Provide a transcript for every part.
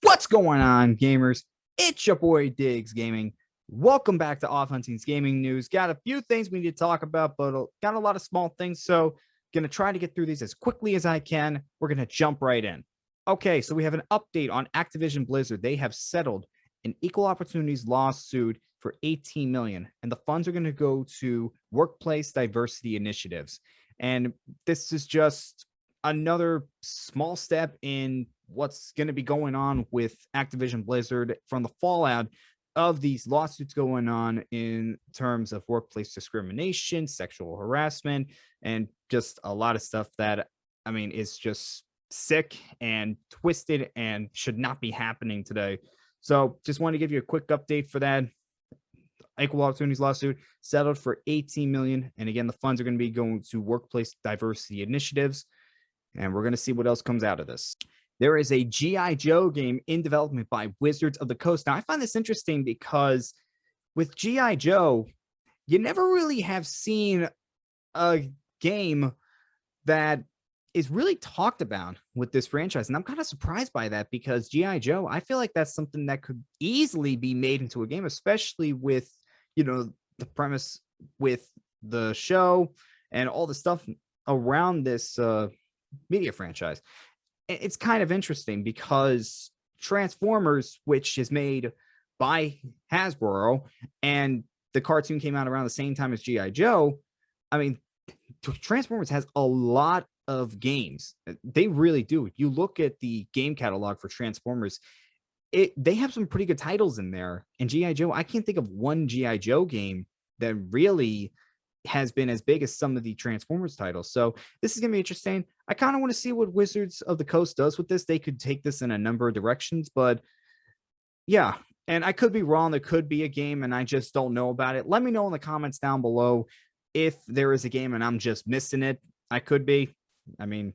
What's going on, gamers? It's your boy DiggsGaming. Welcome back to Off Hunting's Gaming News. Got a few things we need to talk about, but got a lot of small things, so going to try to get through these as quickly as I can. We're going to jump right in. Okay, so we have an update on Activision-Blizzard. They have settled an equal opportunities lawsuit for $18 million, and the funds are going to go to workplace diversity initiatives. And this is just another small step in what's going to be going on with Activision-Blizzard from the fallout of these lawsuits going on in terms of workplace discrimination, sexual harassment, and just a lot of stuff that, I mean, is just sick and twisted and should not be happening today. So just want to give you a quick update for that. Equal opportunities lawsuit settled for $18 million. And again, the funds are going to be going to workplace diversity initiatives. And we're going to see what else comes out of this. There is a G.I. Joe game in development by Wizards of the Coast. Now, I find this interesting because with G.I. Joe, you never really have seen a game that is really talked about with this franchise. And I'm kind of surprised by that because G.I. Joe, I feel like that's something that could easily be made into a game, especially with, you know, the premise with the show and all the stuff around this media franchise. It's kind of interesting because Transformers, which is made by Hasbro, and the cartoon came out around the same time as G.I. Joe. I mean, Transformers has a lot of games. They really do. You look at the game catalog for Transformers, they have some pretty good titles in there. And G.I. Joe, I can't think of one G.I. Joe game that really has been as big as some of the Transformers titles. So this is going to be interesting. I kind of want to see what Wizards of the Coast does with this. They could take this in a number of directions, but yeah, and I could be wrong. There could be a game and I just don't know about it. Let me know in the comments down below if there is a game and I'm just missing it. I could be. I mean,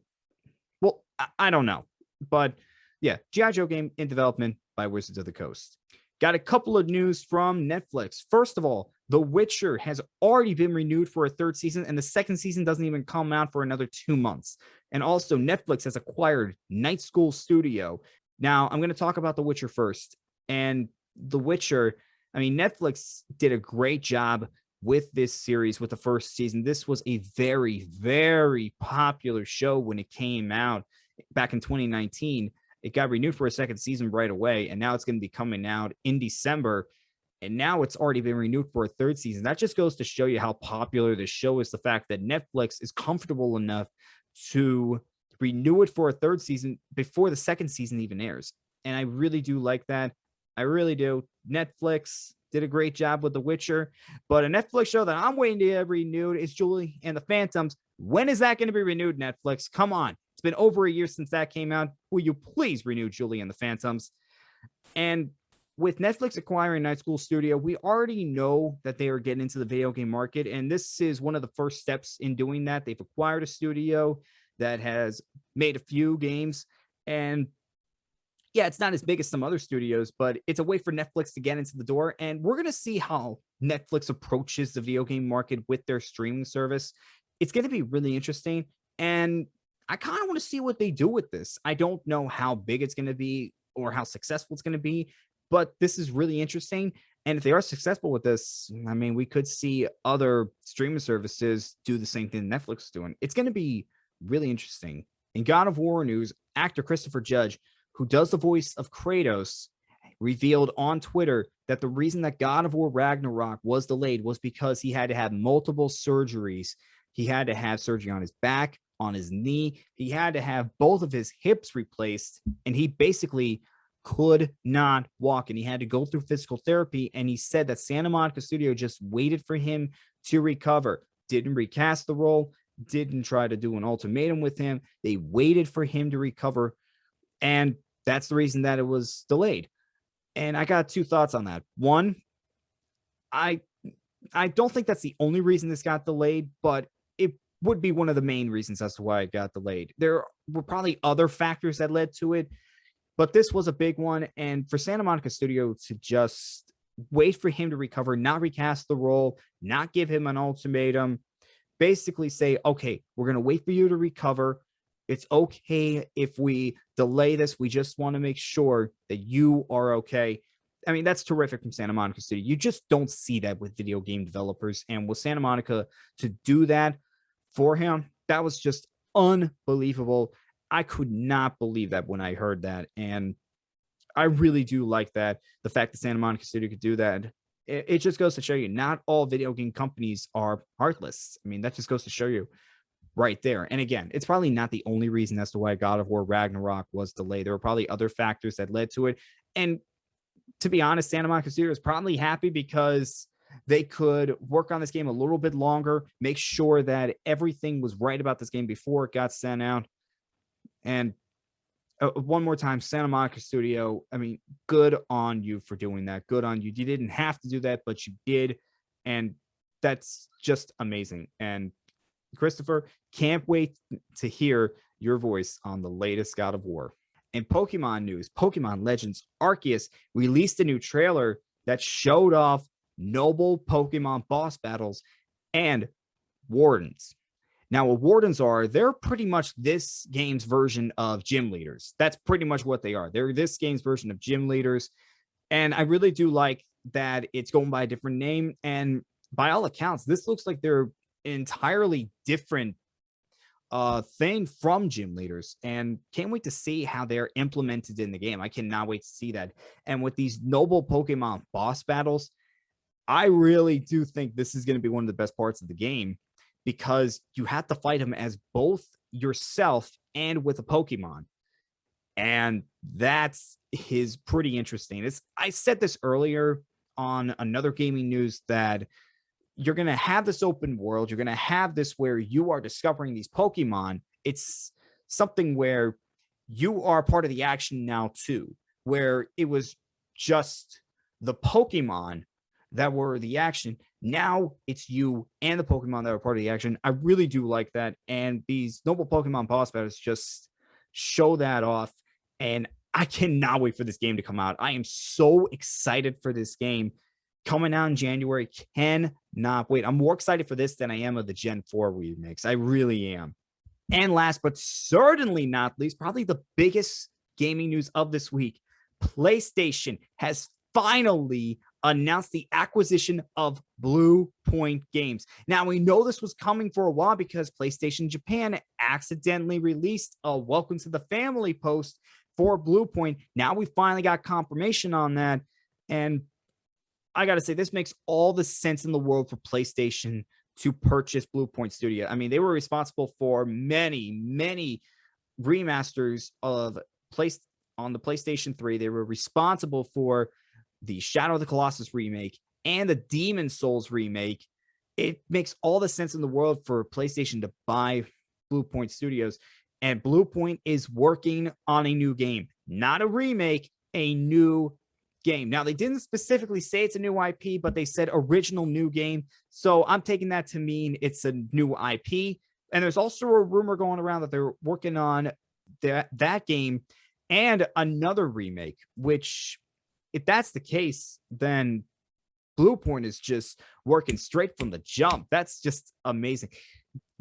well, I don't know. But yeah, G.I. Joe game in development by Wizards of the Coast. Got a couple of news from Netflix. First of all, The Witcher has already been renewed for a third season, and the second season doesn't even come out for another 2 months. And also, Netflix has acquired Night School Studio. Now, I'm going to talk about The Witcher first. And The Witcher, I mean, Netflix did a great job with this series with the first season. This was a very, very popular show when it came out back in 2019. It got renewed for a second season right away, and now it's going to be coming out in December. And now it's already been renewed for a third season. That just goes to show you how popular this show is. The fact that Netflix is comfortable enough to renew it for a third season before the second season even airs. And I really do like that. I really do. Netflix did a great job with The Witcher. But a Netflix show that I'm waiting to get renewed is Julie and the Phantoms. When is that going to be renewed, Netflix? Come on. It's been over a year since that came out. Will you please renew Julie and the Phantoms? And with Netflix acquiring Night School Studio, we already know that they are getting into the video game market, and this is one of the first steps in doing that. They've acquired a studio that has made a few games, and yeah, it's not as big as some other studios, but it's a way for Netflix to get into the door, and we're going to see how Netflix approaches the video game market with their streaming service. It's going to be really interesting, and I kind of want to see what they do with this. I don't know how big it's going to be or how successful it's going to be, but this is really interesting. And if they are successful with this, I mean, we could see other streaming services do the same thing Netflix is doing. It's going to be really interesting. In God of War news, actor Christopher Judge, who does the voice of Kratos, revealed on Twitter that the reason that God of War Ragnarok was delayed was because he had to have multiple surgeries. He had to have surgery on his back, on his knee. He had to have both of his hips replaced, and he basically could not walk, and he had to go through physical therapy. And he said that Santa Monica Studio just waited for him to recover, didn't recast the role, didn't try to do an ultimatum with him. They waited for him to recover, and that's the reason that it was delayed. And I got two thoughts on that. One, I don't think that's the only reason this got delayed, but it would be one of the main reasons as to why it got delayed. There were probably other factors that led to it, but this was a big one. And for Santa Monica Studio to just wait for him to recover, not recast the role, not give him an ultimatum, basically say, okay, we're going to wait for you to recover. It's okay if we delay this. We just want to make sure that you are okay. I mean, that's terrific from Santa Monica Studio. You just don't see that with video game developers. And with Santa Monica to do that for him, that was just unbelievable. I could not believe that when I heard that. And I really do like that. The fact that Santa Monica Studio could do that. It just goes to show you not all video game companies are heartless. I mean, that just goes to show you right there. And again, it's probably not the only reason as to why God of War Ragnarok was delayed. There were probably other factors that led to it. And to be honest, Santa Monica Studio is probably happy because they could work on this game a little bit longer, make sure that everything was right about this game before it got sent out. And one more time, Santa Monica Studio, I mean, good on you for doing that. Good on you. You didn't have to do that, but you did. And that's just amazing. And Christopher, can't wait to hear your voice on the latest God of War. In Pokemon news, Pokemon Legends Arceus released a new trailer that showed off noble Pokemon boss battles and wardens. Now, what wardens are, they're pretty much this game's version of gym leaders. That's pretty much what they are. They're this game's version of gym leaders. And I really do like that it's going by a different name. And by all accounts, this looks like they're entirely different thing from gym leaders, and can't wait to see how they're implemented in the game. I cannot wait to see that. And with these noble Pokemon boss battles, I really do think this is going to be one of the best parts of the game, because you have to fight them as both yourself and with a Pokemon. And that's pretty interesting. I said this earlier on another gaming news that you're going to have this open world. You're going to have this where you are discovering these Pokemon. It's something where you are part of the action now too, where it was just the Pokemon that were the action. Now it's you and the Pokemon that are part of the action. I really do like that. And these noble Pokemon boss battles just show that off. And I cannot wait for this game to come out. I am so excited for this game. Coming out in January, cannot wait. I'm more excited for this than I am of the Gen 4 remakes. I really am. And last but certainly not least, probably the biggest gaming news of this week, PlayStation has finally announced the acquisition of Bluepoint Games. Now, we know this was coming for a while because PlayStation Japan accidentally released a welcome to the family post for Bluepoint. Now we finally got confirmation on that. And I got to say, this makes all the sense in the world for PlayStation to purchase Bluepoint Studio. I mean, they were responsible for many remasters of on the PlayStation 3. They were responsible for the Shadow of the Colossus remake and the Demon Souls remake. It makes all the sense in the world for PlayStation to buy Bluepoint Studios. And Bluepoint is working on a new game, not a remake, a new game. Now, they didn't specifically say it's a new IP, but they said original new game. So I'm taking that to mean it's a new IP. And there's also a rumor going around that they're working on that game and another remake, which if that's the case, then Bluepoint is just working straight from the jump. That's just amazing.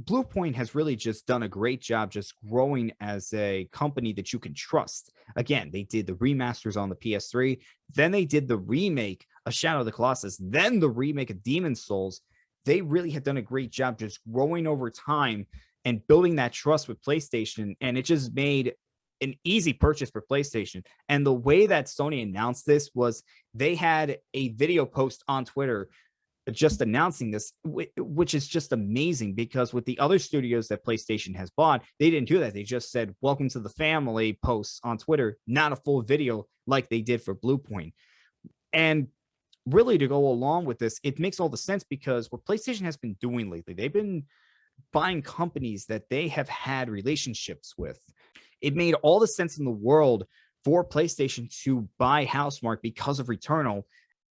Bluepoint has really just done a great job just growing as a company that you can trust. Again, they did the remasters on the PS3, then they did the remake of Shadow of the Colossus, then the remake of Demon Souls. They really have done a great job just growing over time and building that trust with PlayStation, and it just made an easy purchase for PlayStation. And the way that Sony announced this was they had a video post on Twitter just announcing this, which is just amazing, because with the other studios that PlayStation has bought, they didn't do that. They just said, welcome to the family posts on Twitter, not a full video like they did for Bluepoint. And really, to go along with this, it makes all the sense, because what PlayStation has been doing lately, they've been buying companies that they have had relationships with. It made all the sense in the world for PlayStation to buy Housemarque because of Returnal.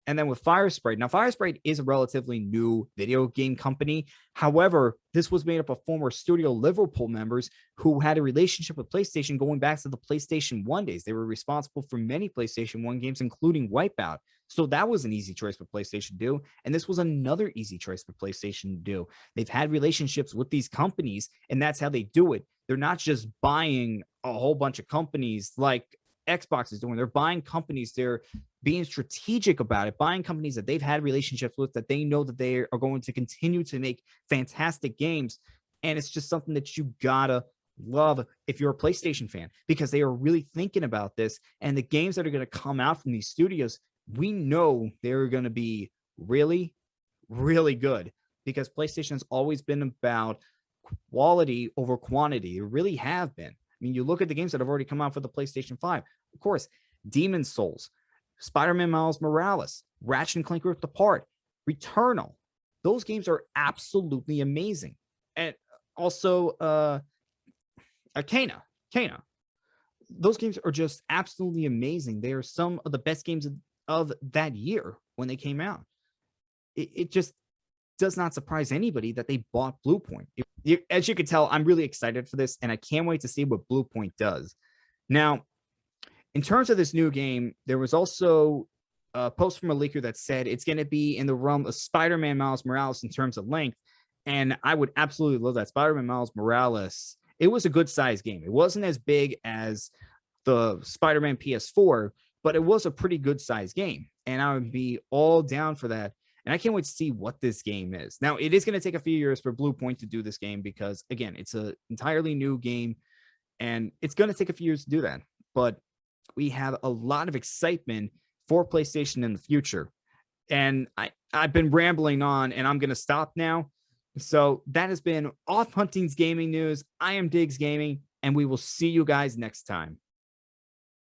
And then with Firesprite, now Firesprite is a relatively new video game company. However, this was made up of former Studio Liverpool members who had a relationship with PlayStation going back to the PlayStation 1 days. They were responsible for many PlayStation 1 games, including Wipeout. So that was an easy choice for PlayStation to do. And this was another easy choice for PlayStation to do. They've had relationships with these companies, and that's how they do it. They're not just buying a whole bunch of companies like Xbox is doing. They're buying companies. They're being strategic about it, buying companies that they've had relationships with, that they know that they are going to continue to make fantastic games. And it's just something that you gotta love if you're a PlayStation fan, because they are really thinking about this. And the games that are going to come out from these studios, we know they're going to be really, really good, because PlayStation has always been about quality over quantity. It really have been. I mean, you look at the games that have already come out for the PlayStation 5. Of course, Demon's Souls, Spider-Man Miles Morales, Ratchet and Clank Rift Apart, Returnal. Those games are absolutely amazing. And also Kena. Those games are just absolutely amazing. They are some of the best games of that year when they came out. It just does not surprise anybody that they bought Bluepoint. As you can tell, I'm really excited for this, and I can't wait to see what Bluepoint does. Now, in terms of this new game, there was also a post from a leaker that said it's going to be in the realm of Spider-Man Miles Morales in terms of length, and I would absolutely love that. Spider-Man Miles Morales, it was a good-sized game. It wasn't as big as the Spider-Man PS4, but it was a pretty good-sized game, and I would be all down for that. And I can't wait to see what this game is. Now, it is going to take a few years for Bluepoint to do this game because, again, it's an entirely new game, and it's going to take a few years to do that. But we have a lot of excitement for PlayStation in the future. And I've been rambling on, and I'm going to stop now. So that has been Off Hunting's Gaming News. I am DiggsGaming, and we will see you guys next time.